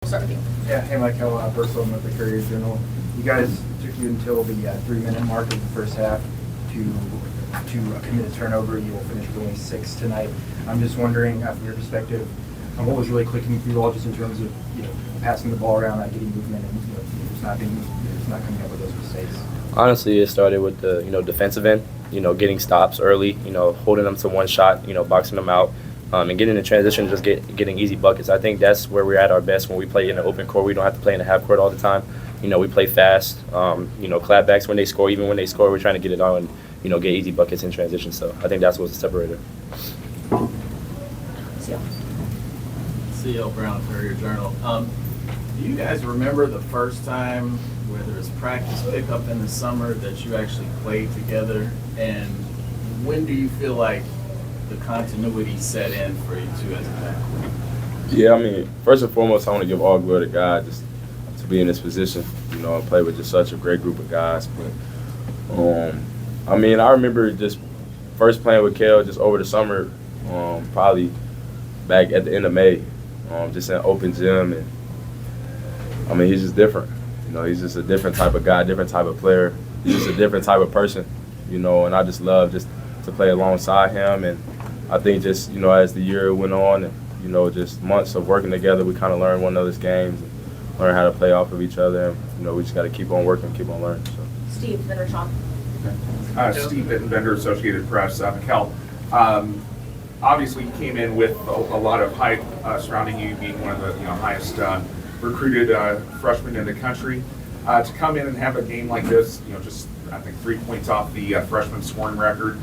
start with you. Yeah, hey Mikel, Bristol with the Courier Journal. You guys took you until the 3-minute mark of the first half to commit a turnover. You will finish with only 6 tonight. I'm just wondering, from your perspective, what was really clicking for you all, just in terms of passing the ball around, getting movement, and just not coming up with those mistakes. Honestly, it started with the defensive end. Getting stops early. Holding them to one shot. Boxing them out. And getting in transition, just getting easy buckets. I think that's where we're at our best when we play in the open court. We don't have to play in the half court all the time. We play fast. Clapbacks when they score. Even when they score, we're trying to get it on and get easy buckets in transition. So I think that's what's the separator. Mikel Brown, Courier Journal. Do you guys remember the first time, whether it's practice pickup in the summer, that you actually played together? And when do you feel like the continuity set in for you two as a backcourt? Yeah, I mean, first and foremost, I want to give all glory to God just to be in this position, and play with just such a great group of guys. But, I mean, I remember just first playing with Kel just over the summer, probably back at the end of May, just in an open gym. And, I mean, he's just different. He's just a different type of guy, different type of player. He's just a different type of person, and I just love just to play alongside him. And I think just, as the year went on and, just months of working together, we kind of learned one another's games and learn how to play off of each other. And, we just got to keep on working, keep on learning. So. Steve, then Sean. Steve Bittenbender, Associated Press. Mikel, obviously you came in with a lot of hype surrounding you being one of the highest recruited freshmen in the country. To come in and have a game like this, just I think 3 points off the freshman scoring record,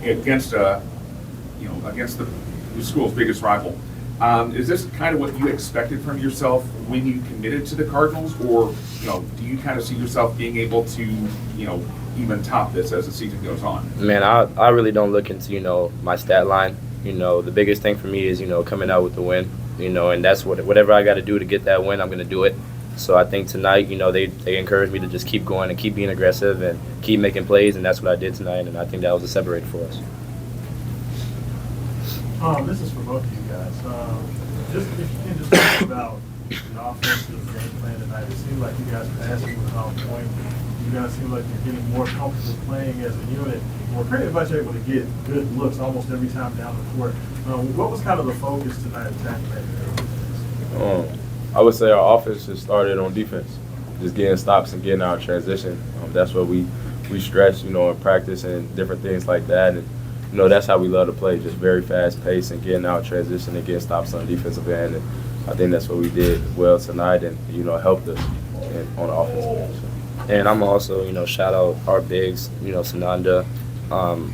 against against the school's biggest rival. Is this kind of what you expected from yourself when you committed to the Cardinals, or do you kind of see yourself being able to even top this as the season goes on? Man, I really don't look into my stat line. The biggest thing for me is coming out with the win. And that's whatever I got to do to get that win, I'm going to do it. So I think tonight, they encouraged me to just keep going and keep being aggressive and keep making plays, and that's what I did tonight, and I think that was a separator for us. This is for both of you guys. Just if you can just talk about the offensive game plan tonight. It seems like you guys passing was on point. You guys seem like you're getting more comfortable playing as a unit. We're pretty much able to get good looks almost every time down the court. What was kind of the focus tonight attacking that? I would say our offense just started on defense, just getting stops and getting out of transition. That's what we stretch, in practice and different things like that. And that's how we love to play, just very fast pace and getting out of transition and getting stops on the defensive end. And I think that's what we did well tonight, and helped us on the offensive end. So. And I'm also shout out our bigs, Sananda,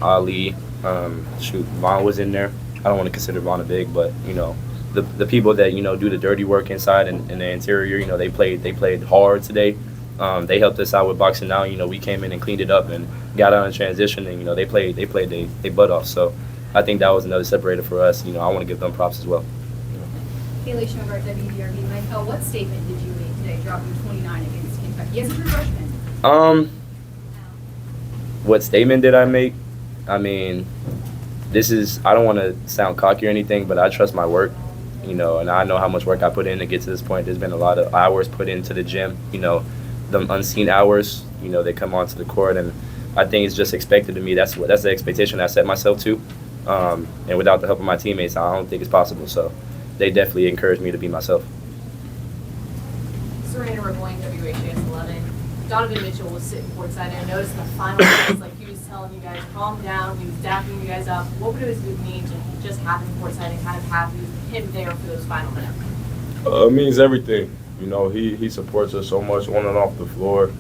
Ali, Vaughn was in there. I don't want to consider Vaughn a big, but the people that do the dirty work inside and the interior, they played hard today. They helped us out with boxing out. We came in and cleaned it up and got out in transition, and they played they butt off. So I think that was another separator for us. I want to give them props as well. Haley Schoenberg, WDRB. Mikel, what statement did you make today, dropping 29 against Kentucky as a true freshman? What statement did I make? I mean, I don't want to sound cocky or anything, but I trust my work, and I know how much work I put in to get to this point. There's been a lot of hours put into the gym, the unseen hours, they come onto the court, and I think it's just expected of me. That's the expectation I set myself to, and without the help of my teammates, I don't think it's possible. So they definitely encouraged me to be myself. Serena Reboing, WHAS 11. Donovan Mitchell was sitting courtside, and I noticed in the final minutes, like he was telling you guys, calm down, he was dapping you guys up. What would it mean to just have him courtside and kind of have him there for those final minutes? It means everything. He supports us so much on and off the floor.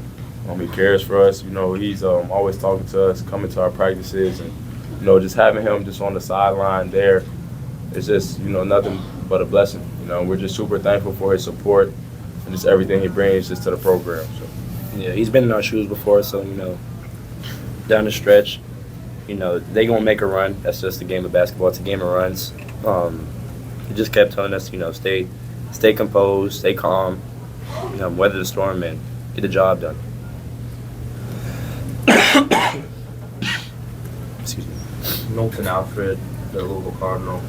He cares for us. He's always talking to us, coming to our practices, and just having him just on the sideline there, it's just nothing but a blessing. We're just super thankful for his support and just everything he brings just to the program. So. Yeah, he's been in our shoes before, so down the stretch, they gonna make a run. That's just a game of basketball. It's a game of runs. He just kept telling us, stay composed, stay calm, weather the storm, and get the job done. Excuse me. Milton Alfred, the Louisville Cardinal.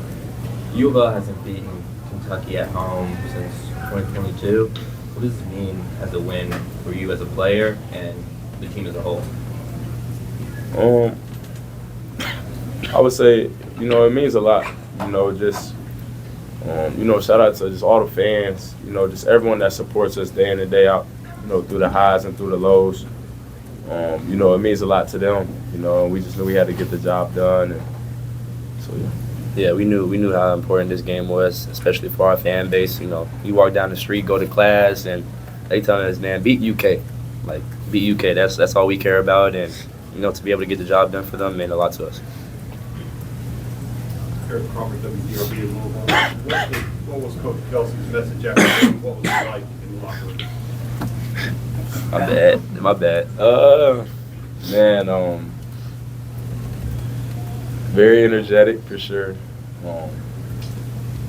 U of L hasn't beaten Kentucky at home since 2022. What does it mean as a win for you as a player and the team as a whole? I would say, it means a lot. Just, shout out to just all the fans, just everyone that supports us day in and day out, through the highs and through the lows. It means a lot to them, and we just knew we had to get the job done. And so, yeah. Yeah, we knew how important this game was, especially for our fan base. You walk down the street, go to class, and they telling us, man, beat UK. Like, beat UK, that's all we care about. And, to be able to get the job done for them meant a lot to us. Eric Crawford, WDRB in Louisville. What was Coach Kelsey's message after the game? What was it like in the locker room? My bad. Man, very energetic for sure.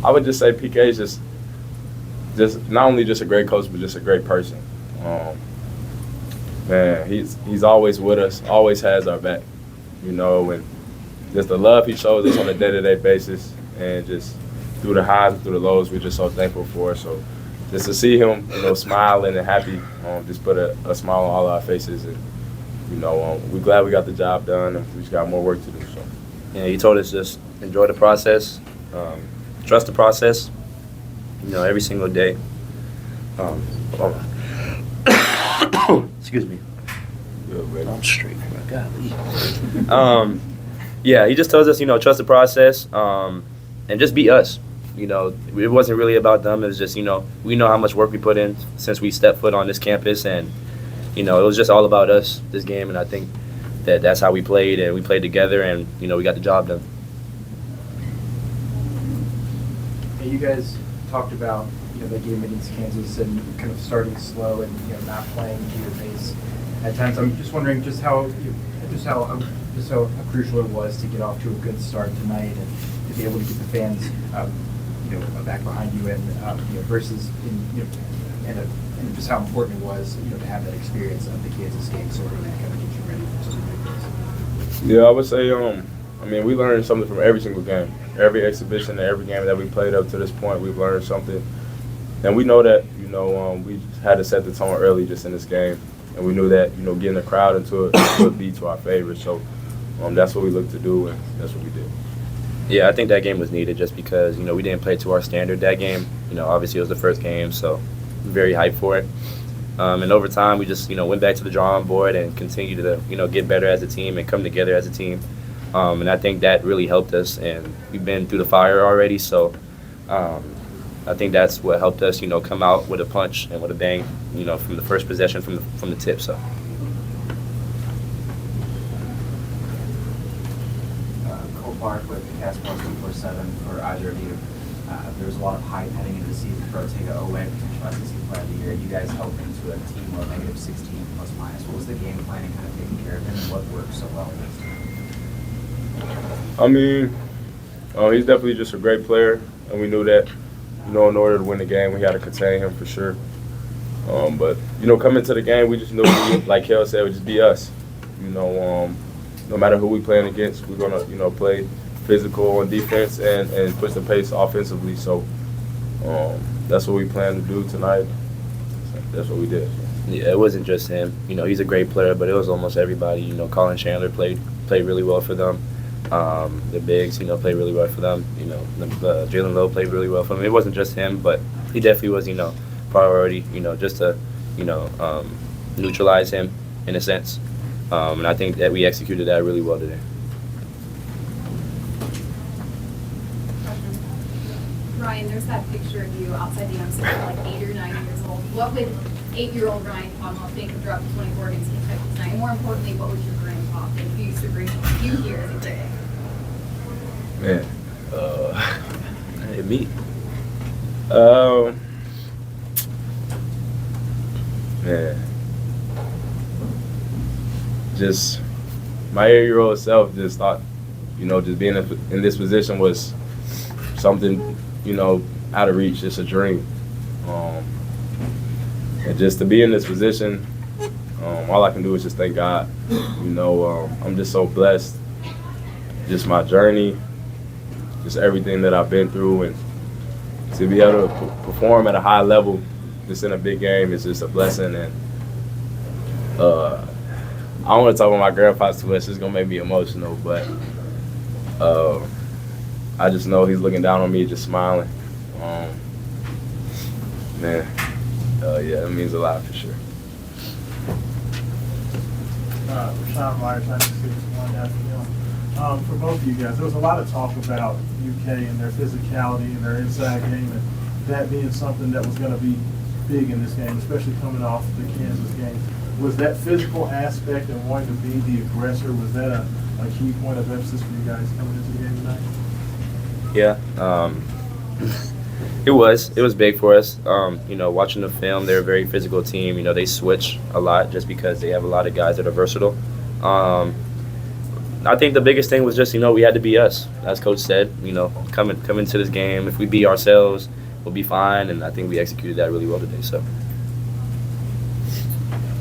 I would just say PK is just not only just a great coach, but just a great person. Man, he's always with us, always has our back, and just the love he shows us on a day-to-day basis, and just through the highs and through the lows, we're just so thankful for it. So just to see him, smiling and happy, just put a smile on all our faces, and we're glad we got the job done, and we just got more work to do. So. Yeah, he told us just enjoy the process, trust the process, every single day. Excuse me. Good, man. I'm straight. Golly. Yeah, he just tells us, trust the process, and just be us. It wasn't really about them. It was just, we know how much work we put in since we stepped foot on this campus, and, it was just all about us, this game, and I think that's how we played, and we played together, and, we got the job done. Hey, you guys talked about, the game against Kansas and kind of starting slow and, not playing to your pace at times. I'm just wondering just how crucial it was to get off to a good start tonight and to be able to get the fans, back behind you and, versus and just how important it was, to have that experience of the Kansas game sort of kind of get you ready for something like this. Yeah, I would say, we learned something from every single game. Every exhibition and every game that we played up to this point, we've learned something. And we know that, we had to set the tone early just in this game. And we knew that, getting the crowd into it would be to our favor. So that's what we looked to do, and that's what we did. Yeah, I think that game was needed just because, we didn't play to our standard that game. Obviously it was the first game, so very hyped for it. And over time, we just, went back to the drawing board and continued to, get better as a team and come together as a team. And I think that really helped us, and we've been through the fire already, so I think that's what helped us, come out with a punch and with a bang, from the first possession from the tip. So. Cole Clark with Cast Plus 247 for either of you. There was a lot of hype heading into the season for Ortega Owe, potential SEC Player of the Year. You guys helped into a team low negative 16 plus minus. What was the game plan and kind of taking care of him, and what worked so well this time? He's definitely just a great player, and we knew that, in order to win the game, we had to contain him for sure. But, coming to the game, we just knew, like Kel said, would just be us. No matter who we playing against, we're going to, play physical on defense and push the pace offensively. So that's what we plan to do tonight. That's what we did. Yeah, it wasn't just him. He's a great player, but it was almost everybody. Colin Chandler played really well for them. The bigs, played really well for them. Jalen Lowe played really well for them. It wasn't just him, but he definitely was, priority, just to, neutralize him in a sense. And I think that we executed that really well today. Ryan, there's that picture of you outside the Yum Center, like 8 or 9 years old. What would 8-year-old Ryan Conwell think of dropping 24 against Kentucky tonight? And more importantly, what would your grandpa think if he used to bring you here as a kid? Man, Me. Man, just my 8-year-old self just thought, just being in this position was something, out of reach, just a dream. And just to be in this position, all I can do is just thank God. I'm just so blessed. Just my journey, just everything that I've been through, and to be able to perform at a high level just in a big game is just a blessing. And I don't want to talk about my grandpa too much. It's going to make me emotional, but I just know he's looking down on me just smiling. Man, yeah, it means a lot for sure. Rashawn Myers, 96.1 FM. For both of you guys, there was a lot of talk about UK and their physicality and their inside game, and that being something that was going to be big in this game, especially coming off the Kansas game. Was that physical aspect and wanting to be the aggressor, was that a key point of emphasis for you guys coming into the game tonight? Yeah, it was big for us. You know, watching the film, they're a very physical team. You know, they switch a lot just because they have a lot of guys that are versatile. I think the biggest thing was just, you know, we had to be us. As Coach said, you know, coming to this game, if we be ourselves, we'll be fine. And I think we executed that really well today. So.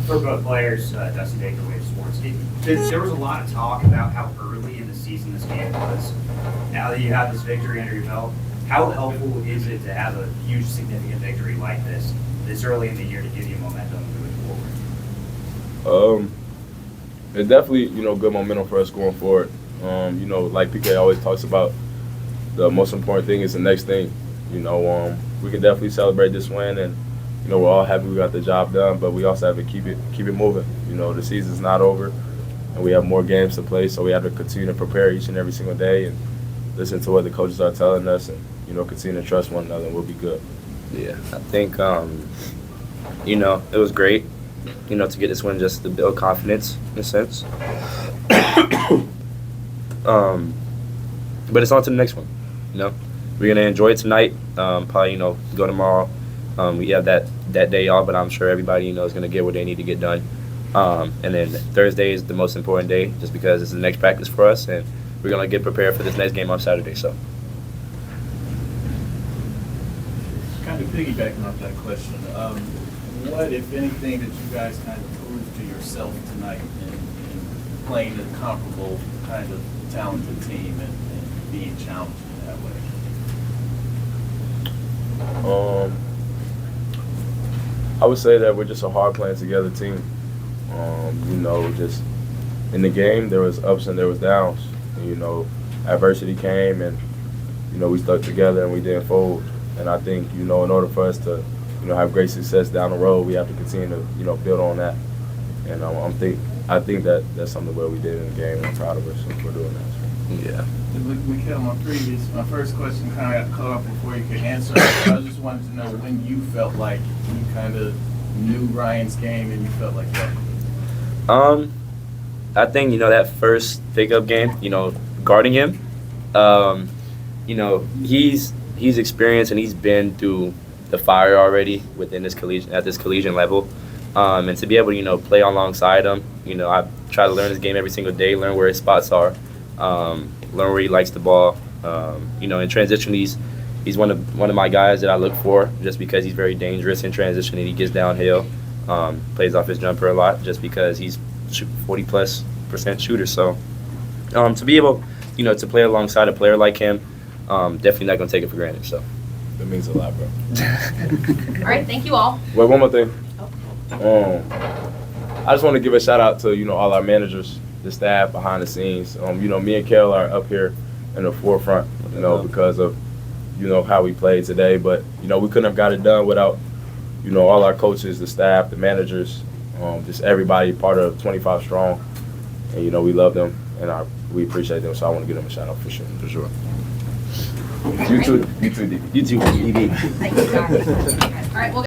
For both players, Dusty Baker, Wave Sports, there was a lot of talk about how early in the season this game was. Now that you have this victory under your belt, how helpful is it to have a huge, significant victory like this early in the year to give you momentum moving forward? It's definitely, you know, good momentum for us going forward. You know, like PK always talks about, the most important thing is the next thing. You know, we can definitely celebrate this win, and you know, we're all happy we got the job done, but we also have to keep it moving. You know, the season's not over, and we have more games to play, so we have to continue to prepare each and every single day and listen to what the coaches are telling us, and you know, continue to trust one another, and we'll be good. Yeah, I think you know, it was great, you know, to get this win just to build confidence in a sense. But it's on to the next one. You know, we're gonna enjoy it tonight. Probably, you know, go tomorrow. We have that day off, but I'm sure everybody, you know, is gonna get what they need to get done. And then Thursday is the most important day, just because it's the next practice for us, and we're gonna get prepared for this next game on Saturday. So. Kind of piggybacking off that question, what, if anything, did you guys kind of prove to yourself tonight in playing a comparable kind of talented team and being challenged in that way? I would say that we're just a hard playing together team. You know, just in the game, there was ups and there was downs. And, you know, adversity came, and you know, we stuck together and we didn't fold. And I think, you know, in order for us to, you know, have great success down the road, we have to continue to, you know, build on that. And I think that that's something where we did in the game, and I'm proud of us for doing that. Yeah. Mikel, my first question kind of got cut off before you could answer. I just wanted to know when you felt like you kind of knew Ryan's game and you felt like that. I think, you know, that first pickup game, you know, guarding him, you know, he's experienced and he's been through the fire already within this collegiate level. And to be able to, you know, play alongside him, you know, I try to learn his game every single day, learn where his spots are, learn where he likes the ball. You know, in transition, he's one of my guys that I look for, just because he's very dangerous in transition and he gets downhill, plays off his jumper a lot, just because he's 40+% shooter. So to be able, you know, to play alongside a player like him, definitely not gonna take it for granted. So That means a lot, bro. All right, thank you all. Wait, one more thing. I just want to give a shout out to, you know, all our managers, the staff behind the scenes. You know, me and Kel are up here in the forefront, you know, because of, you know, how we played today. But, you know, we couldn't have got it done without, you know, all our coaches, the staff, the managers, just everybody part of 25 Strong. And, you know, we love them and we appreciate them. So I want to give them a shout out for sure. For sure. You too, DB. Thank you, guys. All right, well.